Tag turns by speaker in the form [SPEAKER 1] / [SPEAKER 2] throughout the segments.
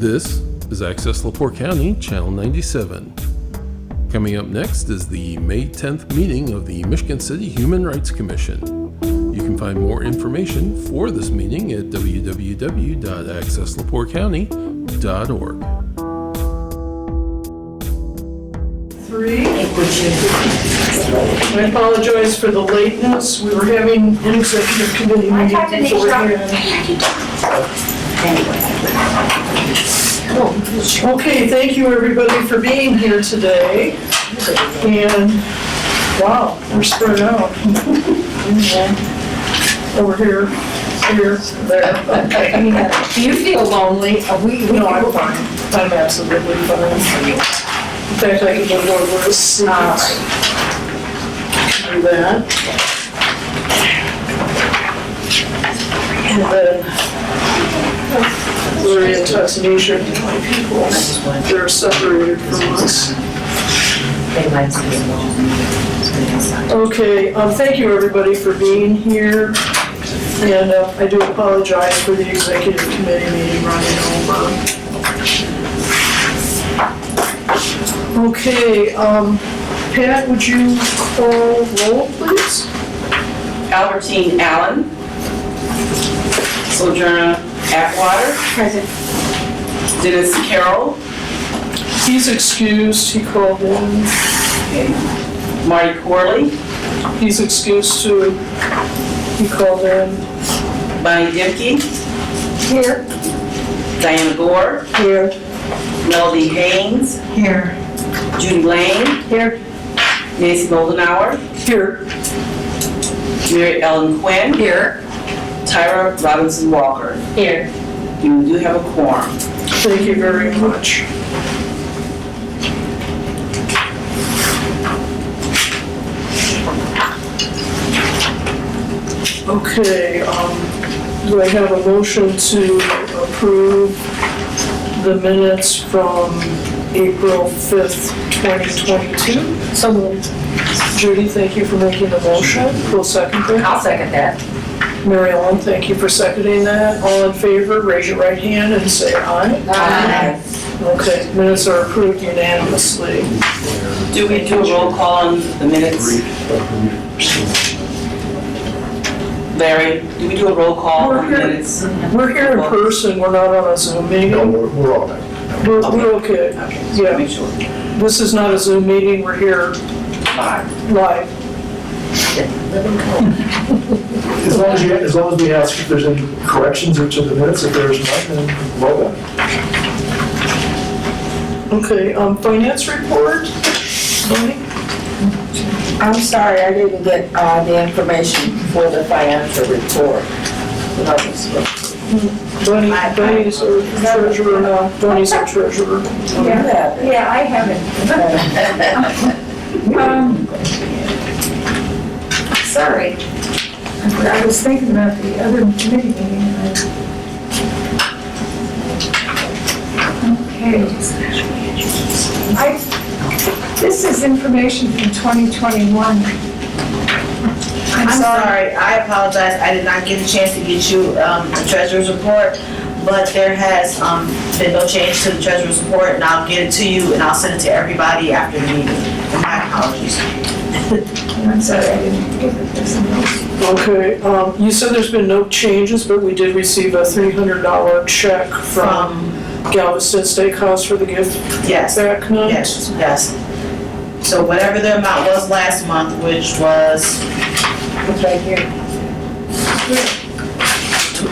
[SPEAKER 1] This is Access LaPorte County, Channel 97. Coming up next is the May 10th meeting of the Michigan City Human Rights Commission. You can find more information for this meeting at www.accesslaportecounty.org.
[SPEAKER 2] I apologize for the lateness. We were having an executive committee meeting beforehand. Okay, thank you everybody for being here today. And wow, we're spread out. Over here, there. Okay.
[SPEAKER 3] Do you feel lonely?
[SPEAKER 2] No, I'm fine. I'm absolutely fine. In fact, I can go over a seat. Do that. And then Larry and Tasnisha, my people, they're separated from us. Okay, thank you everybody for being here. And I do apologize for the executive committee meeting running over. Okay, Pat, would you call roll, please?
[SPEAKER 4] Albertine Allen. Sojourner Atwater.
[SPEAKER 3] Present.
[SPEAKER 4] Dennis Carroll.
[SPEAKER 2] He's excused, he called in.
[SPEAKER 4] Marty Corley.
[SPEAKER 2] He's excused too, he called in.
[SPEAKER 4] Bonnie Dimke.
[SPEAKER 3] Here.
[SPEAKER 4] Diana Gore.
[SPEAKER 3] Here.
[SPEAKER 4] Melody Haynes.
[SPEAKER 3] Here.
[SPEAKER 4] Judy Lane.
[SPEAKER 3] Here.
[SPEAKER 4] Nancy Goldenhour.
[SPEAKER 2] Here.
[SPEAKER 4] Mary Ellen Quinn.
[SPEAKER 3] Here.
[SPEAKER 4] Tyra Robinson Walker.
[SPEAKER 3] Here.
[SPEAKER 4] You do have a quorum.
[SPEAKER 2] Thank you very much. Okay, do I have a motion to approve the minutes from April 5th, 2022?
[SPEAKER 3] So moved.
[SPEAKER 2] Judy, thank you for making the motion. We'll second that.
[SPEAKER 3] I'll second that.
[SPEAKER 2] Mary Ellen, thank you for seconding that. All in favor, raise your right hand and say aye.
[SPEAKER 3] Aye.
[SPEAKER 2] Okay, minutes are approved unanimously.
[SPEAKER 4] Do we do a roll call on the minutes? Larry, do we do a roll call on the minutes?
[SPEAKER 2] We're here in person, we're not on a Zoom meeting.
[SPEAKER 5] No, we're all there.
[SPEAKER 2] We're okay.
[SPEAKER 4] Okay,
[SPEAKER 2] Yeah.
[SPEAKER 4] make sure.
[SPEAKER 2] This is not a Zoom meeting, we're here live.
[SPEAKER 5] As long as we ask if there's any corrections to the minutes, if there's none, then well done.
[SPEAKER 2] Okay, finance report? Bonnie?
[SPEAKER 3] I'm sorry, I didn't get the information for the financial report.
[SPEAKER 2] Bonnie's our treasurer now. Bonnie's our treasurer.
[SPEAKER 3] Yeah, I have it. Sorry. I was thinking about the other committee meeting. Okay. This is information from 2021.
[SPEAKER 6] I'm sorry, I apologize, I did not get a chance to get you the treasurer's report, but there has been no change to the treasurer's report, and I'll get it to you, and I'll send it to everybody after the meeting. My apologies.
[SPEAKER 3] I'm sorry, I didn't get this.
[SPEAKER 2] Okay, you said there's been no changes, but we did receive a $300 check from Galveston Steakhouse for the gift
[SPEAKER 6] Yes.
[SPEAKER 2] back night.
[SPEAKER 6] Yes. So whatever the amount was last month, which was
[SPEAKER 3] It's right here.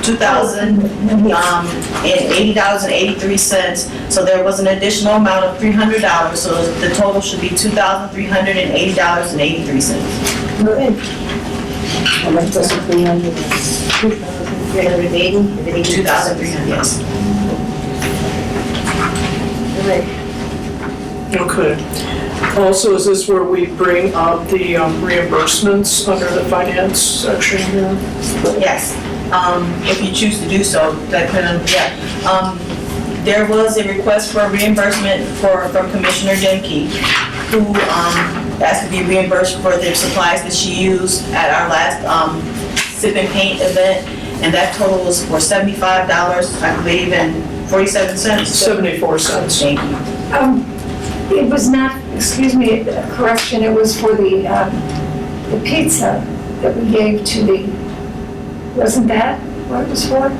[SPEAKER 6] $2,080.83. So there was an additional amount of $300, so the total should be $2,380.83.
[SPEAKER 3] How much was it, 300? 380?
[SPEAKER 6] 2,300, yes.
[SPEAKER 2] Okay. Also, is this where we bring up the reimbursements under the finance section here?
[SPEAKER 6] Yes, if you choose to do so, there was a request for reimbursement from Commissioner Dimke, who asked to be reimbursed for the supplies that she used at our last sip and paint event. and that total was for $75, I believe, and 47 cents.
[SPEAKER 2] 74 cents.
[SPEAKER 6] Thank you.
[SPEAKER 7] It was not, excuse me, a correction, it was for the pizza that we gave to wasn't that what it was for?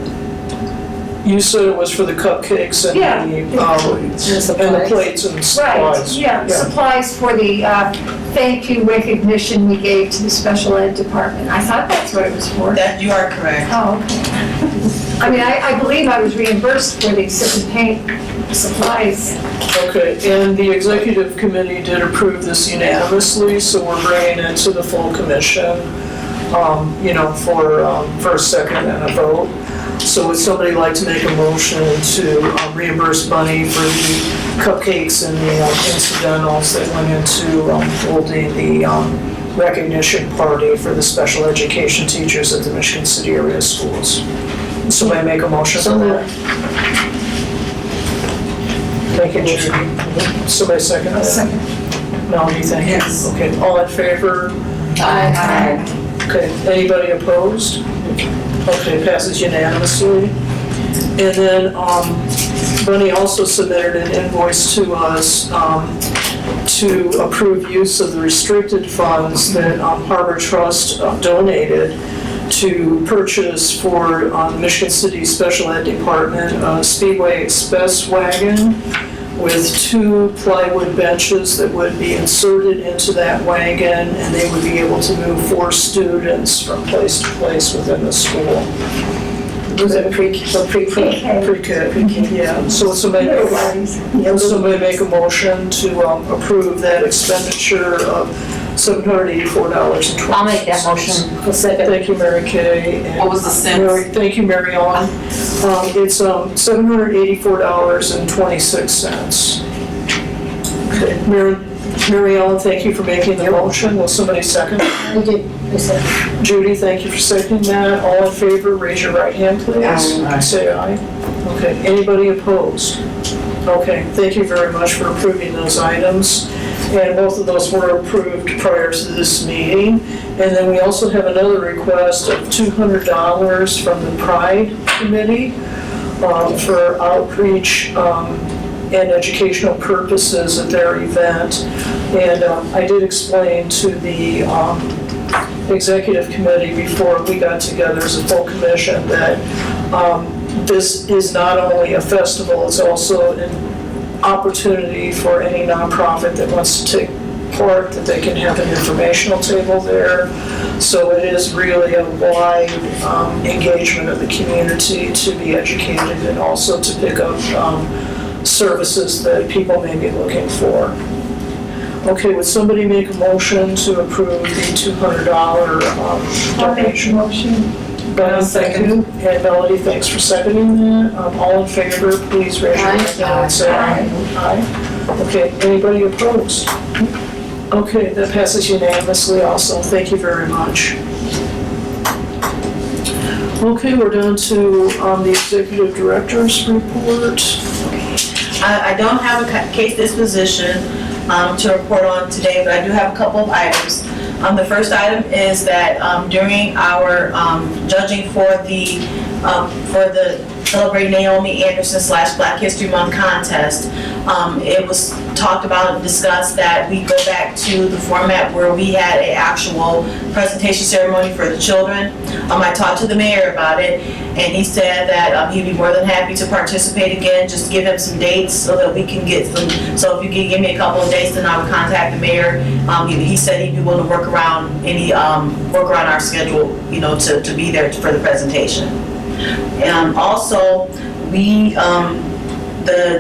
[SPEAKER 2] You said it was for the cupcakes and
[SPEAKER 7] Yeah.
[SPEAKER 2] and the plates and
[SPEAKER 7] Right,
[SPEAKER 2] supplies.
[SPEAKER 7] yeah, supplies for the thank you recognition we gave to the special ed department. I thought that's what it was for.
[SPEAKER 6] That, you are correct.
[SPEAKER 7] Oh, okay. I mean, I believe I was reimbursed for the sip and paint supplies.
[SPEAKER 2] Okay, and the executive committee did approve this unanimously, so we're bringing it to the full commission, for a second and a vote. So would somebody like to make a motion to reimburse money for the cupcakes and the incidentals that went into holding the recognition party for the special education teachers at the Michigan City area schools? Somebody make a motion for that? Thank you, Judy. Somebody second that?
[SPEAKER 7] Second.
[SPEAKER 2] Melody, thank you.
[SPEAKER 3] Yes.
[SPEAKER 2] Okay, all in favor?
[SPEAKER 3] Aye.
[SPEAKER 2] Okay, anybody opposed? Okay, passes unanimously. And then, Bunny also submitted an invoice to us, to approve use of the restricted funds that Harbor Trust donated to purchase for Michigan City Special Ed Department, a Speedway Express wagon with 2 plywood benches that would be inserted into that wagon, and they would be able to move 4 students from place to place within the school. Was it pre-K? Pre-K, yeah. So somebody make a motion to approve that expenditure of $784.20.
[SPEAKER 4] I'll make that motion.
[SPEAKER 2] Thank you, Mary Kay. And
[SPEAKER 4] What was the cents?
[SPEAKER 2] Thank you, Mary Ellen. It's $784.26. Okay, Mary Ellen, thank you for making the motion. Will somebody second?
[SPEAKER 3] I did, I said,
[SPEAKER 2] Judy, thank you for seconding that. All in favor, raise your right hand, please.
[SPEAKER 3] Aye.
[SPEAKER 2] Say aye. Okay, anybody opposed? Okay, thank you very much for approving those items. And both of those were approved prior to this meeting. And then we also have another request of $200 from the Pride Committee for outreach and educational purposes at their event. And I did explain to the executive committee before we got together as a full commission that this is not only a festival, it's also an opportunity for any nonprofit that wants to take part, that they can have an informational table there. So it is really a wide engagement of the community to be educated and also to pick up services that people may be looking for. Okay, would somebody make a motion to approve the $200
[SPEAKER 7] I'll make the
[SPEAKER 2] donation?
[SPEAKER 7] motion.
[SPEAKER 2] Brian, thank you. And Melody, thanks for seconding that. All in favor, please raise your hand and say aye. Aye. Okay, anybody opposed? Okay, that passes unanimously also. Thank you very much. Okay, we're down to the executive director's report.
[SPEAKER 6] I don't have a case disposition to report on today, but I do have a couple of items. The first item is that during our judging for the Celebrate Naomi Anderson / Black History Month contest, it was talked about and discussed that we go back to the format where we had an actual presentation ceremony for the children. I talked to the mayor about it, and he said that he'd be more than happy to participate again, just give him some dates so that we can get some, so if you could give me a couple of dates, then I would contact the mayor. He said he'd be willing to work around our schedule, to be there for the presentation. Also, the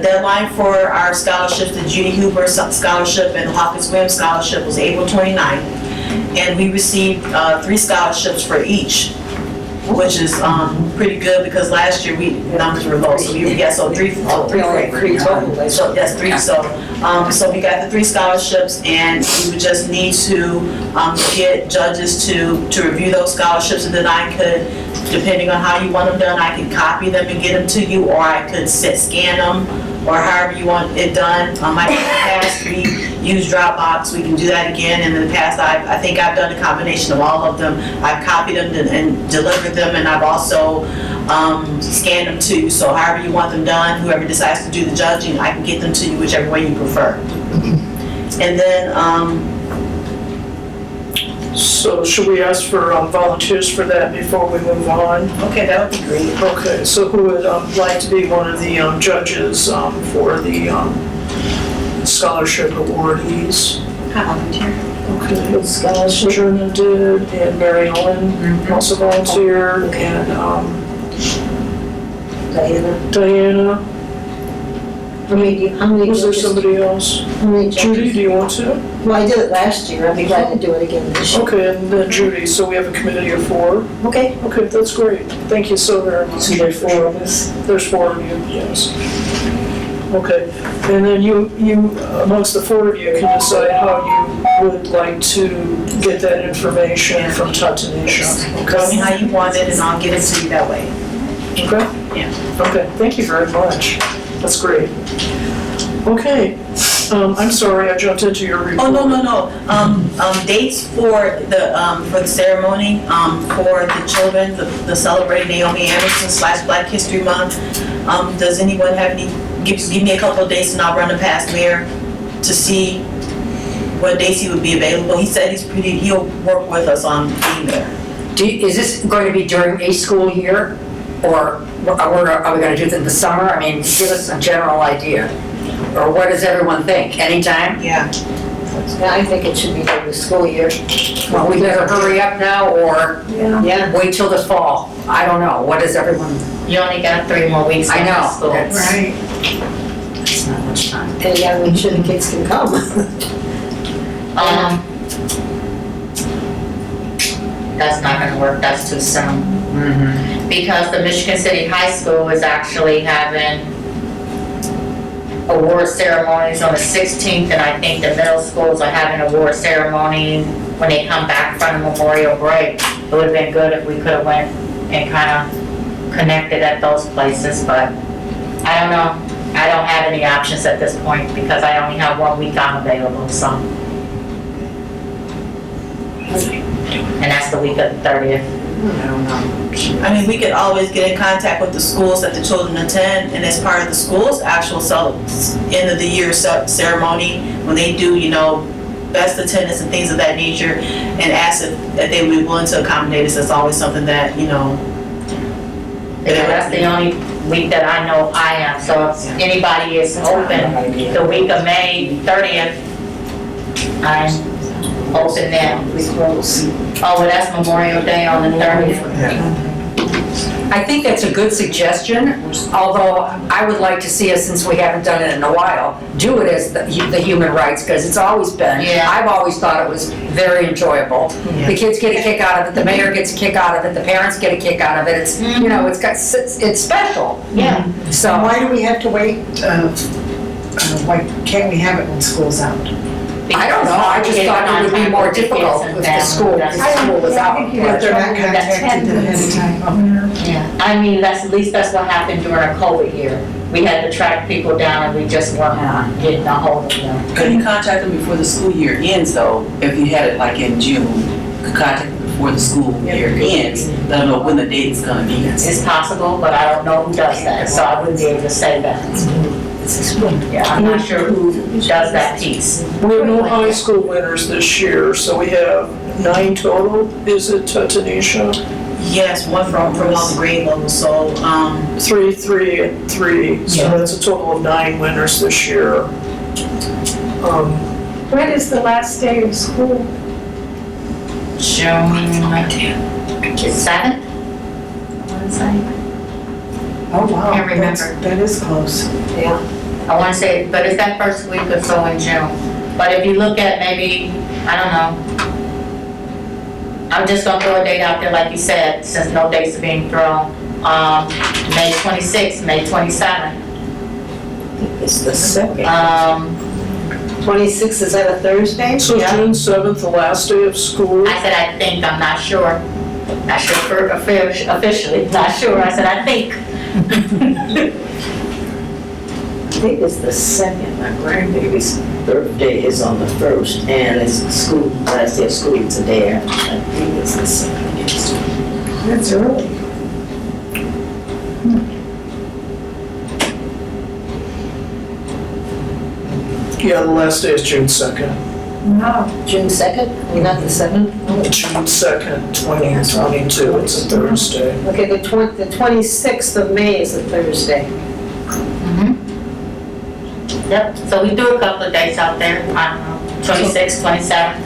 [SPEAKER 6] deadline for our scholarships, the Judy Huber Scholarship and the Hawkins Williams Scholarship, was April 29th. And we received 3 scholarships for each, which is pretty good because last year numbers were low. So three total. So that's 3. So we got the 3 scholarships, and we would just need to get judges to review those scholarships, and then I could, depending on how you want them done, I could copy them and get them to you, or I could scan them or however you want it done. I think in the past, we used Dropbox, we can do that again, and in the past, I think I've done a combination of all of them. I've copied them and delivered them, and I've also scanned them too, so however you want them done, whoever decides to do the judging, I can get them to you whichever way you prefer. And then,
[SPEAKER 2] So should we ask for volunteers for that before we move on?
[SPEAKER 6] okay, that would be great.
[SPEAKER 2] Okay, so who would like to be one of the judges for the scholarship awardees?
[SPEAKER 6] I volunteer.
[SPEAKER 2] Okay, Sojourner did, and Mary Ellen also volunteered, and Diana.
[SPEAKER 3] How many
[SPEAKER 2] Was there
[SPEAKER 3] judges?
[SPEAKER 2] somebody else?
[SPEAKER 3] How many
[SPEAKER 2] Judy,
[SPEAKER 3] judges?
[SPEAKER 2] do you want to?
[SPEAKER 3] Well, I did it last year, I'd be glad to do it again this year.
[SPEAKER 2] Okay, and then Judy, so we have a committee of 4.
[SPEAKER 3] Okay.
[SPEAKER 2] Okay, that's great. Thank you so very much.
[SPEAKER 3] So there's 4 of us.
[SPEAKER 2] There's 4 of you, yes. Okay, and then you, amongst the 4 of you, can decide how you would like to get that information from Tatanisha.
[SPEAKER 6] Tell me
[SPEAKER 2] Okay?
[SPEAKER 6] how you want it, and I'll get it to you that way.
[SPEAKER 2] Okay?
[SPEAKER 6] Yeah.
[SPEAKER 2] Okay, thank you very much. That's great. Okay, I'm sorry, I jumped into your report.
[SPEAKER 6] Oh, no. Dates for the ceremony, for the children, the celebrating Naomi Anderson / Black History Month. Does anyone have any, give me a couple of dates and I'll run it past Mayor to see what dates he would be available. He said he'll work with us on being there.
[SPEAKER 8] Is this going to be during a school year, or are we going to do it in the summer? I mean, give us a general idea. Or what does everyone think? Anytime?
[SPEAKER 6] Yeah.
[SPEAKER 3] I think it should be during the school year.
[SPEAKER 8] Well, we better hurry up now, or
[SPEAKER 3] Yeah.
[SPEAKER 8] wait till the fall. I don't know. What does everyone?
[SPEAKER 9] You only got 3 more weeks
[SPEAKER 8] I
[SPEAKER 9] left
[SPEAKER 8] know.
[SPEAKER 9] of school.
[SPEAKER 8] That's-
[SPEAKER 3] Right.
[SPEAKER 8] That's not much time.
[SPEAKER 3] And yeah, make sure the kids can come.
[SPEAKER 9] That's not gonna work, that's too soon.
[SPEAKER 8] Mm-hmm.
[SPEAKER 9] Because the Michigan City High School is actually having award ceremonies on the 16th, and I think the middle schools are having award ceremony when they come back from the Memorial break. It would've been good if we could've went and kinda connected at those places, but I don't know. I don't have any options at this point because I only have 1 week I'm available, so. And that's the week of the 30th.
[SPEAKER 6] I mean, we could always get in contact with the schools that the children attend, and as part of the school's actual end of the year ceremony, when they do, best attendance and things of that nature, and ask if they would be willing to accommodate us. That's always something that,
[SPEAKER 9] Yeah, that's the only week that I know I am, so if anybody is open the week of May 30th, I'm open then.
[SPEAKER 3] We close.
[SPEAKER 9] Oh, well, that's Memorial Day on the 30th.
[SPEAKER 8] I think that's a good suggestion, although I would like to see us, since we haven't done it in a while, do it as the human rights, because it's always been.
[SPEAKER 9] Yeah.
[SPEAKER 8] I've always thought it was very enjoyable. The kids get a kick out of it, the mayor gets a kick out of it, the parents get a kick out of it. It's, it's special.
[SPEAKER 9] Yeah.
[SPEAKER 8] So,
[SPEAKER 10] Why do we have to wait? Why can't we have it when school's out?
[SPEAKER 8] I don't know, I just thought it would be more difficult if the school was out.
[SPEAKER 10] If they're not contacted ahead of time.
[SPEAKER 9] Yeah, I mean, at least that's what happened during our COVID year. We had to track people down and we just weren't getting a hold of them.
[SPEAKER 4] Could you contact them before the school year ends though? If you had it like in June, could contact them before the school year ends, let them know when the date is gonna be.
[SPEAKER 9] It's possible, but I don't know who does that, so I wouldn't be able to say that. Yeah, I'm not sure who does that piece.
[SPEAKER 2] We have no high school winners this year, so we have 9 total. Is it Tanisha?
[SPEAKER 6] yes, one from all the grade levels, so,
[SPEAKER 2] 3, 3, and 3. So that's a total of 9 winners this year.
[SPEAKER 7] When is the last day of school?
[SPEAKER 9] June 7th? I want to say.
[SPEAKER 10] Oh, wow.
[SPEAKER 9] Can't remember.
[SPEAKER 10] That is close.
[SPEAKER 9] I want to say, but it's that first week or so in June. But if you look at maybe, I don't know, I'm just gonna throw a date out there like you said, since no dates are being thrown. May 26th, May 27th.
[SPEAKER 3] It's the second.
[SPEAKER 10] 26, is that a Thursday?
[SPEAKER 2] So June 7th, the last day of school.
[SPEAKER 9] I said, I think, I'm not sure. Not sure officially, not sure. I said, I think.
[SPEAKER 3] think it's the second. My grandbaby's birthday is on the 1st, and it's school, last day of school today. I think it's the second. Yes.
[SPEAKER 7] That's early.
[SPEAKER 2] Yeah, the last day is June 2nd.
[SPEAKER 7] No.
[SPEAKER 3] June 2nd, not the 7th?
[SPEAKER 2] June 2nd, 2022, it's a Thursday.
[SPEAKER 3] Okay, the 26th of May is a Thursday.
[SPEAKER 9] Yep, so we do a couple of days out there, I don't know, 26, 27.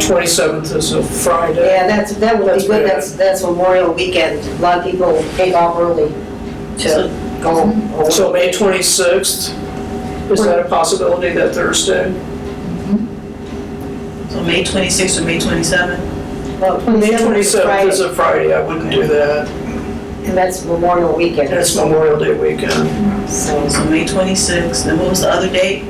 [SPEAKER 2] 27th is a Friday.
[SPEAKER 3] Yeah, that would be good, that's Memorial Weekend. A lot of people take off early to go away.
[SPEAKER 2] So May 26th, is that a possibility, that Thursday?
[SPEAKER 6] So May 26th or May 27th?
[SPEAKER 3] Well,
[SPEAKER 2] May
[SPEAKER 3] 27th is
[SPEAKER 2] 27th is
[SPEAKER 3] Friday,
[SPEAKER 2] a Friday, I wouldn't do that.
[SPEAKER 3] and that's Memorial Weekend.
[SPEAKER 2] It's Memorial Day weekend.
[SPEAKER 3] So,
[SPEAKER 6] So May 26th, and what was the other date?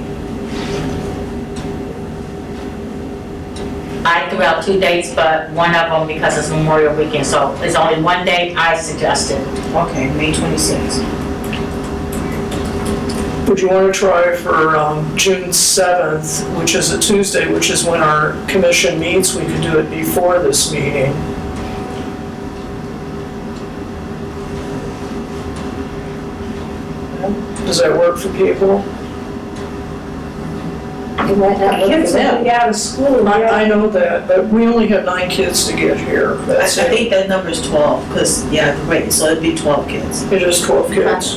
[SPEAKER 9] I threw out 2 dates, but one of them because it's Memorial Weekend, so it's only one date I suggested.
[SPEAKER 6] Okay, May 26th.
[SPEAKER 2] Would you want to try for June 7th, which is a Tuesday, which is when our commission meets? We could do it before this meeting. Does that work for people?
[SPEAKER 3] it might not work
[SPEAKER 7] Kids
[SPEAKER 3] for
[SPEAKER 7] will
[SPEAKER 3] them.
[SPEAKER 7] be out of school.
[SPEAKER 2] I know that, but we only have 9 kids to get here.
[SPEAKER 6] I
[SPEAKER 2] That's it.
[SPEAKER 6] think that number is 12, because, yeah, right, so it'd be 12 kids.
[SPEAKER 2] It is 12 kids.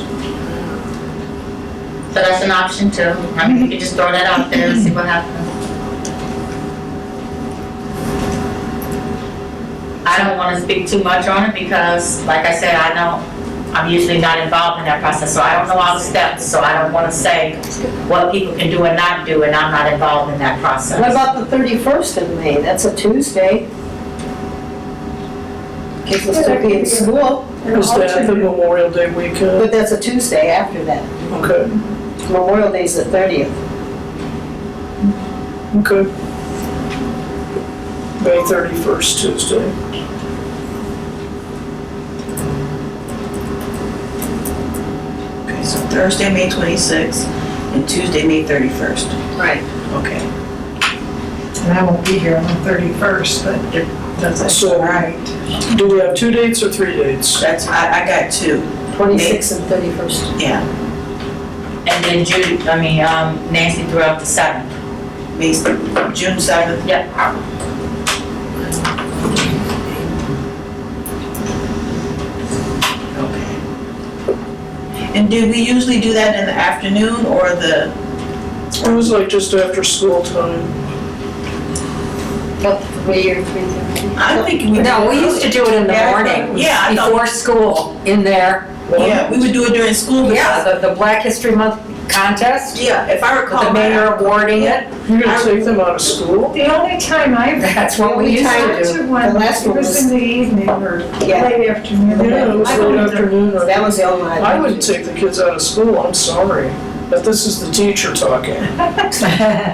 [SPEAKER 9] So that's an option too. I mean, you could just throw that out there and see what happens. I don't want to speak too much on it because, like I said, I'm usually not involved in that process, so I don't know all the steps, so I don't want to say what people can do and not do, and I'm not involved in that process.
[SPEAKER 3] What about the 31st of May? That's a Tuesday. Kids will still be in school,
[SPEAKER 2] Is that the Memorial Day weekend?
[SPEAKER 3] but that's a Tuesday after that.
[SPEAKER 2] Okay,
[SPEAKER 3] Memorial Day's the 30th.
[SPEAKER 2] okay. May 31st, Tuesday.
[SPEAKER 6] Okay, so Thursday, May 26th, and Tuesday, May 31st.
[SPEAKER 3] Right.
[SPEAKER 6] Okay.
[SPEAKER 10] And I won't be here on the 31st, but that's
[SPEAKER 2] So-
[SPEAKER 10] all right.
[SPEAKER 2] Do we have 2 dates or 3 dates?
[SPEAKER 6] That's, I got 2,
[SPEAKER 3] 26th and 31st.
[SPEAKER 6] yeah.
[SPEAKER 9] And then Nancy threw out the 7th.
[SPEAKER 6] May, June 7th.
[SPEAKER 9] Yep.
[SPEAKER 6] Okay. And do we usually do that in the afternoon or the,
[SPEAKER 2] It was like just after school time.
[SPEAKER 3] About 3 or 3:30.
[SPEAKER 6] I'm thinking we.
[SPEAKER 8] No, we used to do it in the
[SPEAKER 6] Yeah, I
[SPEAKER 8] morning,
[SPEAKER 6] thought- yeah, I thought-
[SPEAKER 8] before school, in there.
[SPEAKER 6] Yeah, we would do it during school.
[SPEAKER 8] Yeah, the Black History Month contest,
[SPEAKER 6] Yeah, if I
[SPEAKER 8] with
[SPEAKER 6] recall.
[SPEAKER 8] the mayor awarding it.
[SPEAKER 2] You're gonna take them out of school?
[SPEAKER 7] The only time I've
[SPEAKER 8] That's what we used to
[SPEAKER 7] gone
[SPEAKER 8] do.
[SPEAKER 7] to one,
[SPEAKER 3] The last
[SPEAKER 7] it
[SPEAKER 3] one
[SPEAKER 7] was
[SPEAKER 3] was-
[SPEAKER 7] in the evening or
[SPEAKER 3] Yeah.
[SPEAKER 7] late afternoon.
[SPEAKER 2] Yeah, it was
[SPEAKER 7] I don't
[SPEAKER 2] late
[SPEAKER 7] know.
[SPEAKER 2] afternoon. or-
[SPEAKER 3] That was the only one.
[SPEAKER 2] I wouldn't take the kids out of school, I'm sorry. But this is the teacher talking.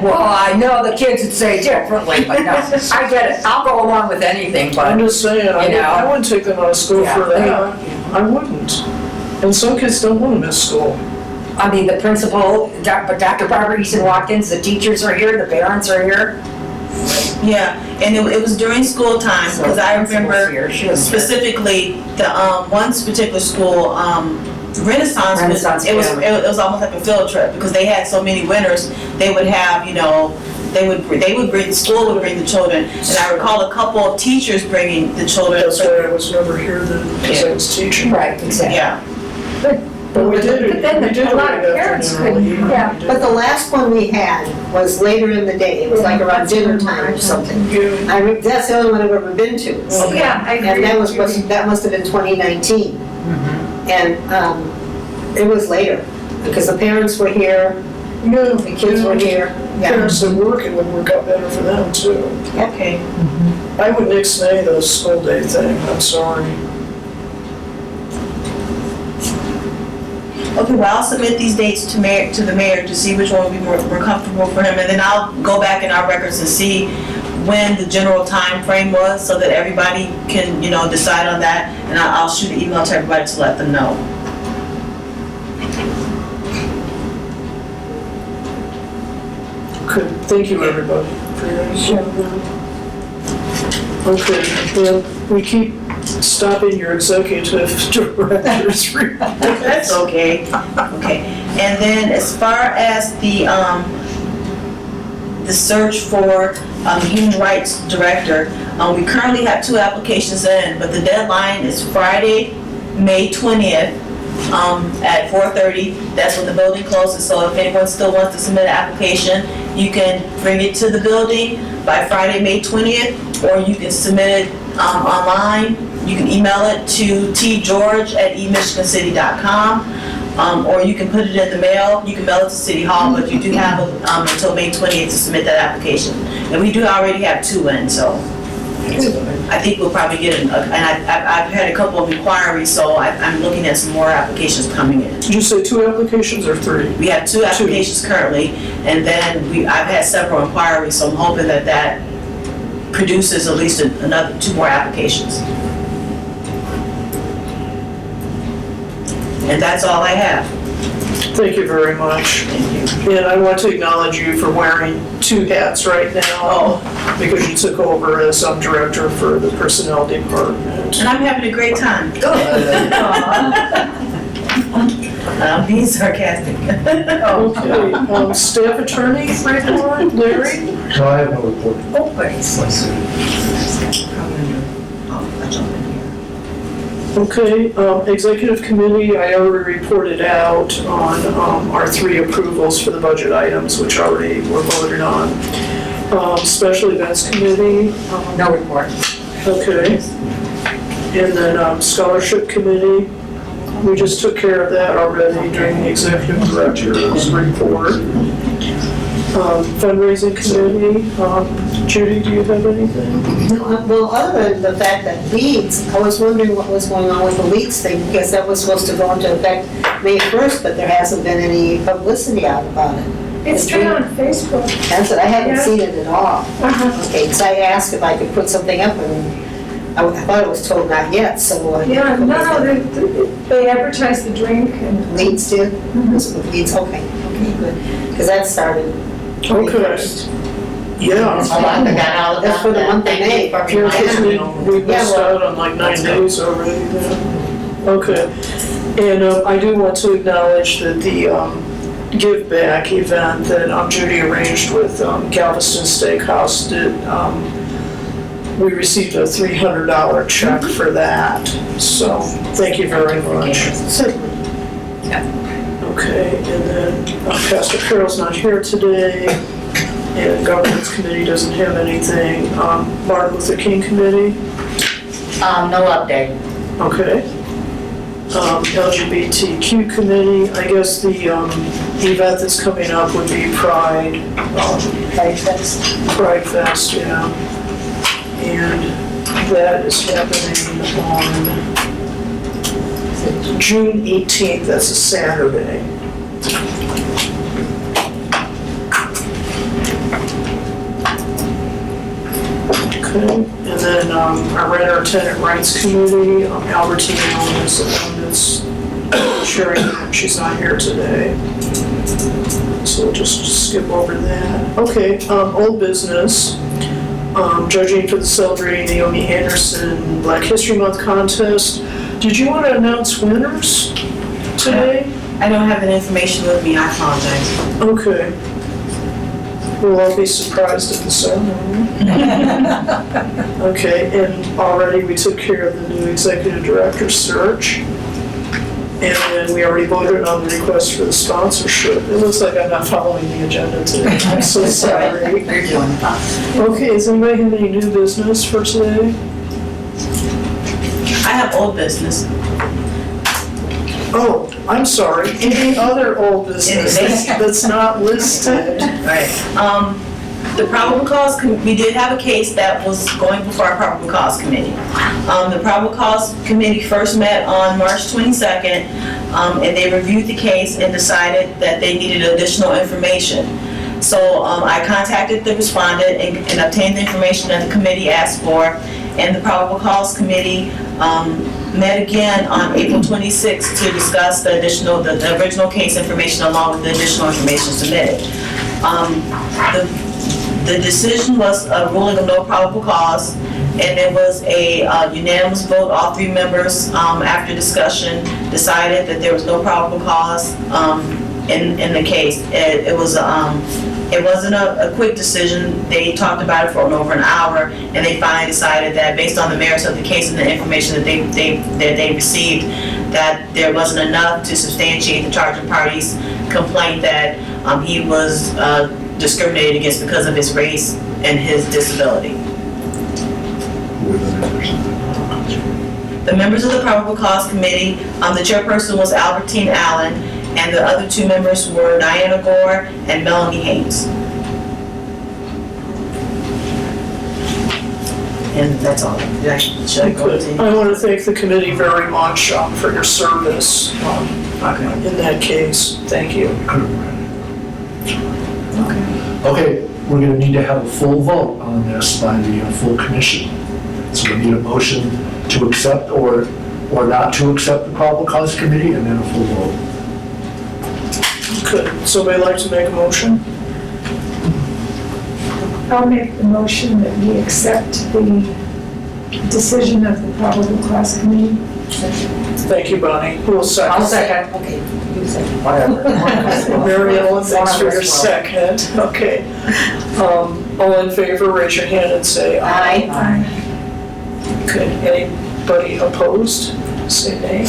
[SPEAKER 8] Well, I know the kids would say differently, but no, I get it. I'll go along with anything,
[SPEAKER 2] I'm
[SPEAKER 8] but
[SPEAKER 2] just saying,
[SPEAKER 8] You know.
[SPEAKER 2] I wouldn't take them out of school
[SPEAKER 8] Yeah.
[SPEAKER 2] for that. I wouldn't. And some kids don't want to miss school.
[SPEAKER 8] I mean, the principal, but Dr. Barbara Easton Watkins, the teachers are here, the parents are here.
[SPEAKER 6] Yeah, and it was during school time, because I remember
[SPEAKER 8] Here, she was here.
[SPEAKER 6] specifically the, one particular school, Renaissance,
[SPEAKER 8] Renaissance,
[SPEAKER 6] it was,
[SPEAKER 8] yeah.
[SPEAKER 6] it was almost like a field trip, because they had so many winners, they would have, they would bring, the school would bring the children, and I recall a couple of teachers bringing the children.
[SPEAKER 2] That's why I was never here then, because I was teaching.
[SPEAKER 8] Right, exactly.
[SPEAKER 6] Yeah,
[SPEAKER 2] But we did it,
[SPEAKER 7] But then
[SPEAKER 2] we did
[SPEAKER 7] a
[SPEAKER 2] it
[SPEAKER 7] lot of
[SPEAKER 2] late
[SPEAKER 7] parents
[SPEAKER 2] afternoon,
[SPEAKER 7] couldn't,
[SPEAKER 2] early evening.
[SPEAKER 7] yeah.
[SPEAKER 2] We did.
[SPEAKER 3] But the last one we had was later in the day. It was like around dinner time or something.
[SPEAKER 2] Yeah.
[SPEAKER 3] That's the only one I've ever been to.
[SPEAKER 7] Yeah, I agree.
[SPEAKER 3] And that
[SPEAKER 7] with you.
[SPEAKER 3] that must have been 2019. And it was later, because the parents were here,
[SPEAKER 2] Yeah,
[SPEAKER 3] the kids were here. Yeah.
[SPEAKER 2] Parents that work, it would work out better for them too.
[SPEAKER 6] okay.
[SPEAKER 2] I would nix-nay the school day thing, I'm sorry.
[SPEAKER 6] Okay, well, I'll submit these dates to the mayor to see which one would be more comfortable for him, and then I'll go back in our records and see when the general time frame was, so that everybody can, decide on that, and I'll shoot an email to everybody to let them know.
[SPEAKER 2] Okay, thank you, everybody, for your input. Okay, and we keep stopping your executive director's report.
[SPEAKER 6] That's okay. Okay. And then as far as the search for human rights director, we currently have 2 applications in, but the deadline is Friday, May 20th, at 4:30. That's when the building closes, so if anyone still wants to submit an application, you can bring it to the building by Friday, May 20th, or you can submit it online. You can email it to tgeorge@emichigancity.com, or you can put it in the mail. You can mail it to City Hall, but you do have until May 20th to submit that application. And we do already have 2 in, so I think we'll probably get and I've had a couple of inquiries, so I'm looking at some more applications coming in.
[SPEAKER 2] Did you say 2 applications or 3?
[SPEAKER 6] We have 2 applications currently, and then I've had several inquiries, so I'm hoping that produces at least another 2 more applications. And that's all I have.
[SPEAKER 2] Thank you very much. And I want to acknowledge you for wearing 2 hats right now, because you took over as director for the personnel department.
[SPEAKER 6] And I'm having a great time. I'm being sarcastic.
[SPEAKER 2] Okay, staff attorney report, Larry?
[SPEAKER 5] No, I have no report.
[SPEAKER 2] Oh, thanks. Okay, executive committee, I already reported out on our 3 approvals for the budget items, which already were voted on. Special events committee.
[SPEAKER 8] No report.
[SPEAKER 2] Okay. And then scholarship committee, we just took care of that already during the executive director's report. Fundraising committee, Judy, do you have anything?
[SPEAKER 11] No, well, other than the fact that leads, I was wondering what was going on with the leads thing, because that was supposed to go into effect May 1st, but there hasn't been any publicity out about it.
[SPEAKER 7] It's been on Facebook.
[SPEAKER 11] That's it, I haven't
[SPEAKER 7] Yeah.
[SPEAKER 11] seen it at all. Okay, because I asked if I could put something up, and I thought I was told not yet, so.
[SPEAKER 7] Yeah, no, they advertised the drink and.
[SPEAKER 11] Leads did? Was it with leads? Okay, good, because that started May
[SPEAKER 2] Okay.
[SPEAKER 11] 1st.
[SPEAKER 2] Yeah.
[SPEAKER 9] Oh, I forgot all about
[SPEAKER 11] That's for the
[SPEAKER 9] that.
[SPEAKER 11] month of
[SPEAKER 9] Thank you
[SPEAKER 11] May.
[SPEAKER 9] for
[SPEAKER 2] Yeah, because
[SPEAKER 9] reminding me.
[SPEAKER 2] we missed out on like 9 days already then. Okay. And I do want to acknowledge that the give back event that Judy arranged with Galveston Steakhouse did, we received a $300 check for that. So thank you very much.
[SPEAKER 11] Certainly.
[SPEAKER 2] Okay, and then Pastor Carol's not here today, and Governance Committee doesn't have anything. Martin Luther King Committee,
[SPEAKER 9] No update.
[SPEAKER 2] okay. LGBTQ Committee, I guess the event that's coming up would be Pride.
[SPEAKER 11] Pride Fest.
[SPEAKER 2] Pride Fest, yeah. And that is happening on June 18th, that's a Saturday. Okay, and then our renter tenant rights committee, Albertine Allen is the one that's sharing, she's not here today. So we'll just skip over that. Okay, old business. Judging for the Celebrating Naomi Anderson Black History Month contest. Did you want to announce winners today?
[SPEAKER 6] I don't have that information with me, I apologize.
[SPEAKER 2] Okay. We'll all be surprised at the ceremony. Okay, and already we took care of the new executive director search. And then we already voted on the request for the sponsorship. It looks like I'm not following the agenda today. I'm so sorry.
[SPEAKER 8] You're doing fine.
[SPEAKER 2] Okay, does anybody have any new business for today?
[SPEAKER 6] I have old business.
[SPEAKER 2] Oh, I'm sorry. Any other old business that's not listed?
[SPEAKER 6] Right. The probable cause, we did have a case that was going before our probable cause committee. The probable cause committee first met on March 22nd, and they reviewed the case and decided that they needed additional information. So I contacted the respondent and obtained the information that the committee asked for, and the Probable Cause Committee met again on April 26th to discuss the original case information along with the additional information submitted. The decision was a ruling of no probable cause, and it was a unanimous vote. All three members, after discussion, decided that there was no probable cause in the case. It wasn't a quick decision. They talked about it for over an hour, and they finally decided that based on the merits of the case and the information that they received, that there wasn't enough to substantiate the charging party's complaint that he was discriminated against because of his race and his disability. The members of the Probable Cause Committee, the chairperson was Albertine Allen, and the other two members were Diana Gore and Melanie Haynes. And that's all. Should I go to?
[SPEAKER 2] I want to thank the committee very much for your service in that case. Thank you.
[SPEAKER 5] Okay, we're gonna need to have a full vote on this by the full commission. So we need a motion to accept or not to accept the Probable Cause Committee, and then a full vote.
[SPEAKER 2] Could somebody like to make a motion?
[SPEAKER 7] I'll make the motion that we accept the decision of the Probable Cause Committee.
[SPEAKER 2] Thank you, Bonnie. Who will second?
[SPEAKER 8] I'll second. Okay, you second, whatever.
[SPEAKER 2] Mary Ellen, thanks for your second. Okay. All in favor, raise your hand and say aye.
[SPEAKER 7] Aye.
[SPEAKER 2] Okay, anybody opposed? Say nay.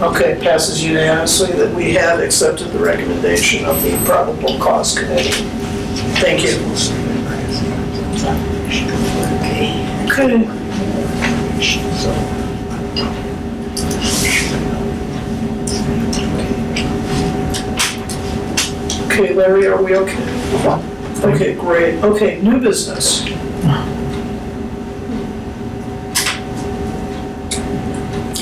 [SPEAKER 2] Okay, passes unanimously that we have accepted the recommendation of the Probable Cause Committee. Thank you. Okay. Okay, Larry, are we okay? Okay, great. Okay, new business.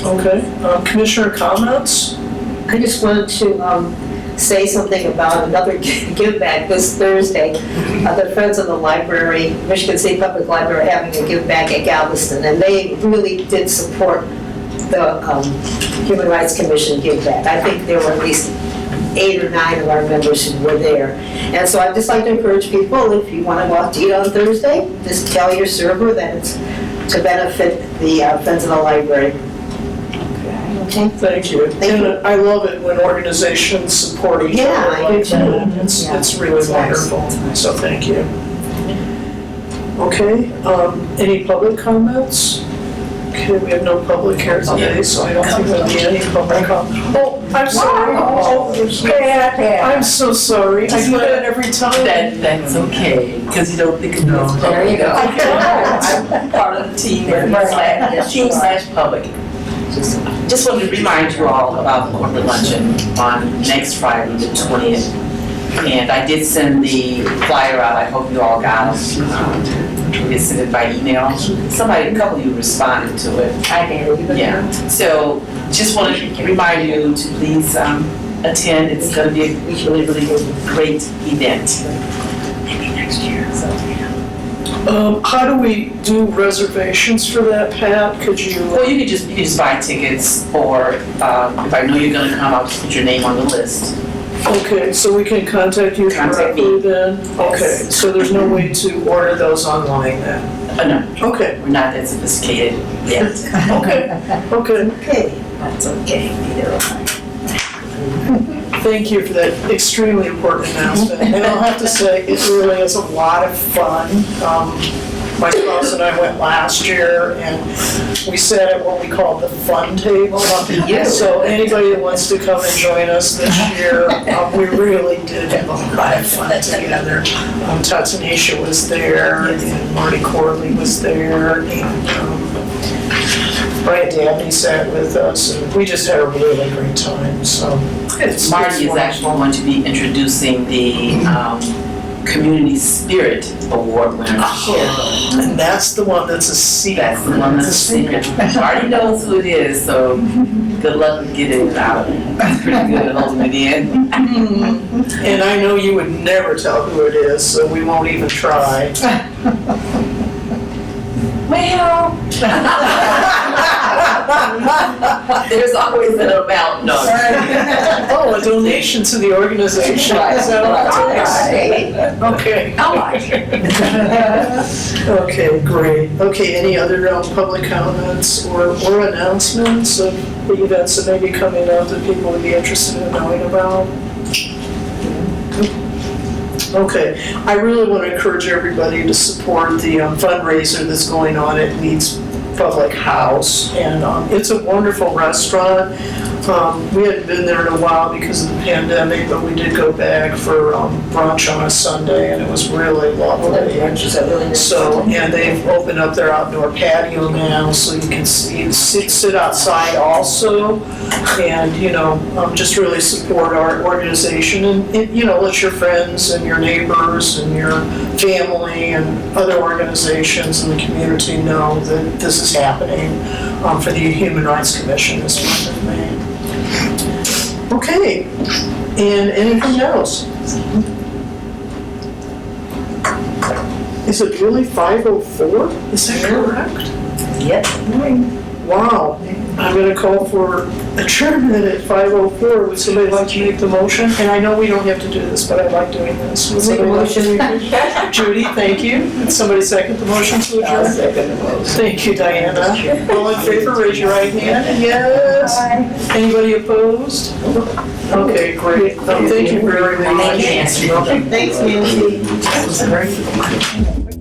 [SPEAKER 2] Okay, commissioner comments?
[SPEAKER 11] I just wanted to say something about another give back this Thursday. The Friends of the Library, Michigan State Public Library, are having a give back at Galveston, and they really did support the Human Rights Commission give back. I think there were at least 8 or 9 of our members who were there. And so I'd just like to encourage people, if you want to go out to eat on Thursday, just tell your server that it's to benefit the Friends of the Library. Okay.
[SPEAKER 2] Thank you. And I love it when organizations support each other.
[SPEAKER 11] Yeah, I do
[SPEAKER 2] like
[SPEAKER 11] too.
[SPEAKER 2] that. It's really wonderful, so thank you. Okay, any public comments? Okay, we have no public here today, so I don't think there'll be any public comments. Oh, I'm sorry. Oh, I'm so sorry. I do that every time.
[SPEAKER 4] That's okay, because you don't think of those.
[SPEAKER 8] There you go.
[SPEAKER 4] I'm part of the team, team/public. Just wanted to remind you all about the corporate luncheon on next Friday, the 20th. And I did send the flyer out, I hope you all got it. We did send it by email. A couple of you responded to it.
[SPEAKER 8] I did.
[SPEAKER 4] Yeah, so just wanted to remind you to please attend. It's going to be a really, really great event. Maybe next year, so yeah.
[SPEAKER 2] How do we do reservations for that, Pat? Could you?
[SPEAKER 4] Well, you could just buy tickets, or if I know you're going to come, I'll just put your name on the list.
[SPEAKER 2] Okay, so we can contact you
[SPEAKER 4] Contact
[SPEAKER 2] directly
[SPEAKER 4] me.
[SPEAKER 2] then? Okay, so there's no way to order those online then?
[SPEAKER 4] No,
[SPEAKER 2] Okay,
[SPEAKER 4] we're not that sophisticated yet.
[SPEAKER 2] okay, okay.
[SPEAKER 11] Okay.
[SPEAKER 4] That's okay. Either
[SPEAKER 2] Thank you for that extremely important announcement. And I'll have to say, it really is a lot of fun. My spouse and I went last year, and we sat at what we call the fun table. So anybody that wants to come and join us this year, we really did have a lot of fun together. Tatsunisha was there, and Marty Corley was there, and Brian Dabney sat with us, and we just had a really great time, so.
[SPEAKER 4] Marty is actually going to be introducing the Community Spirit Award winner.
[SPEAKER 2] And that's the one that's a secret.
[SPEAKER 4] That's the one that's a secret. Marty knows who it is, so good luck with getting it out. It's pretty good at holding it in.
[SPEAKER 2] And I know you would never tell who it is, so we won't even try.
[SPEAKER 8] Well.
[SPEAKER 4] There's always an amount, no.
[SPEAKER 2] Oh, a donation to the organization. Is that what it is? Okay.
[SPEAKER 8] How much?
[SPEAKER 2] Okay, great. Okay, any other public comments or announcements of the events that may be coming up that people would be interested in knowing about? Okay, I really want to encourage everybody to support the fundraiser that's going on at Leeds Public House, and it's a wonderful restaurant. We hadn't been there in a while because of the pandemic, but we did go back for brunch on a Sunday, and it was really lovely. So, and they've opened up their outdoor patio now, so you can sit outside also, and, you know, just really support our organization, and, you know, let your friends and your neighbors and your family and other organizations in the community know that this is happening for the Human Rights Commission this month of May. Okay, and anything else? Is it really 5:04? Is that correct?
[SPEAKER 3] Yep.
[SPEAKER 2] Wow, I'm gonna call for adjournment at 5:04. Would somebody like to make the motion? And I know we don't have to do this, but I like doing this. Would somebody like to make Judy, thank you. Would somebody second the motion to adjourn?
[SPEAKER 3] Second the motion.
[SPEAKER 2] Thank you, Diana. All in favor, raise your right hand. Yes. Anybody opposed? Okay, great. Thank you very much.
[SPEAKER 4] Thank you, Nancy.
[SPEAKER 3] Thanks, Nancy.